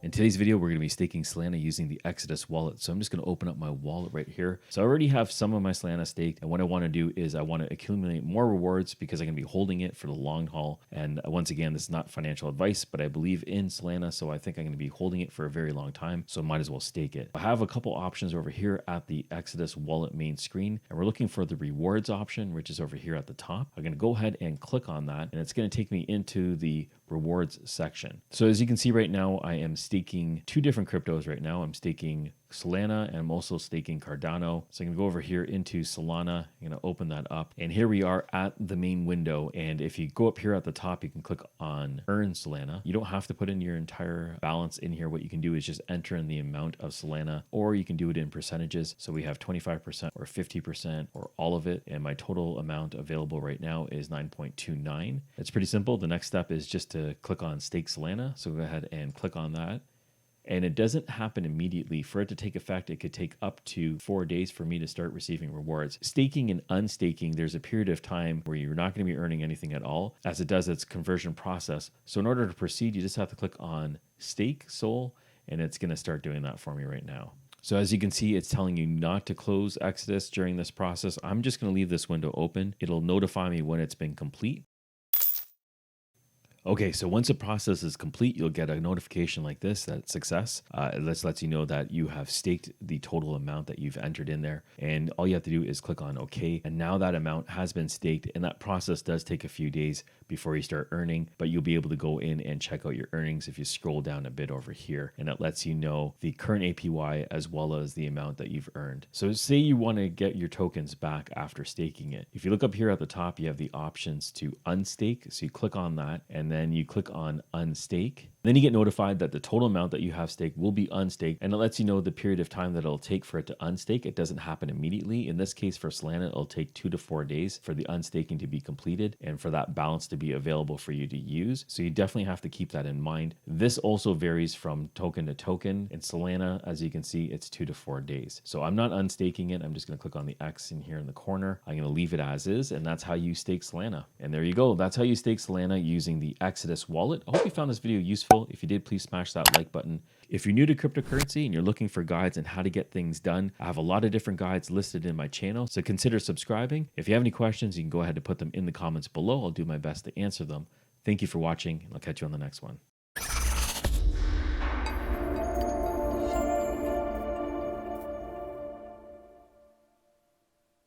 In today's video, we're going to be staking Solana using the Exodus wallet. So I'm just going to open up my wallet right here. So I already have some of my Solana staked. And what I want to do is I want to accumulate more rewards because I'm going to be holding it for the long haul. And once again, this is not financial advice, but I believe in Solana. So I think I'm going to be holding it for a very long time. So I might as well stake it. I have a couple options over here at the Exodus wallet main screen. And we're looking for the rewards option, which is over here at the top. I'm going to go ahead and click on that. And it's going to take me into the rewards section. So as you can see right now, I am staking two different cryptos right now. I'm staking Solana and I'm also staking Cardano. So I'm gonna go over here into Solana. I'm gonna open that up. And here we are at the main window. And if you go up here at the top, you can click on Earn Solana. You don't have to put in your entire balance in here. What you can do is just enter in the amount of Solana, or you can do it in percentages. So we have 25% or 50% or all of it. And my total amount available right now is 9.29. It's pretty simple. The next step is just to click on Stake Solana. So go ahead and click on that. And it doesn't happen immediately. For it to take effect, it could take up to 4 days for me to start receiving rewards. Staking and unstaking, there's a period of time where you're not going to be earning anything at all, as it does its conversion process. So in order to proceed, you just have to click on Stake Sol, and it's going to start doing that for me right now. So as you can see, it's telling you not to close Exodus during this process. I'm just going to leave this window open. It'll notify me when it's been complete. Okay, so once the process is complete, you'll get a notification like this that success. This lets you know that you have staked the total amount that you've entered in there. And all you have to do is click on OK. And now that amount has been staked. And that process does take a few days before you start earning. But you'll be able to go in and check out your earnings if you scroll down a bit over here. And it lets you know the current APY as well as the amount that you've earned. So say you want to get your tokens back after staking it. If you look up here at the top, you have the options to unstake. So you click on that and then you click on unstake. Then you get notified that the total amount that you have staked will be unstaked, and it lets you know the period of time that it'll take for it to unstake. It doesn't happen immediately. In this case, for Solana, it'll take 2 to 4 days for the unstaking to be completed and for that balance to be available for you to use. So you definitely have to keep that in mind. This also varies from token to token. In Solana, as you can see, it's 2 to 4 days. So I'm not unstaking it. I'm just going to click on the X in here in the corner. I'm going to leave it as is, and that's how you stake Solana. And there you go. That's how you stake Solana using the Exodus wallet. I hope you found this video useful. If you did, please smash that like button. If you're new to cryptocurrency and you're looking for guides on how to get things done, I have a lot of different guides listed in my channel, so consider subscribing. If you have any questions, you can go ahead and put them in the comments below. I'll do my best to answer them. Thank you for watching, and I'll catch you on the next one.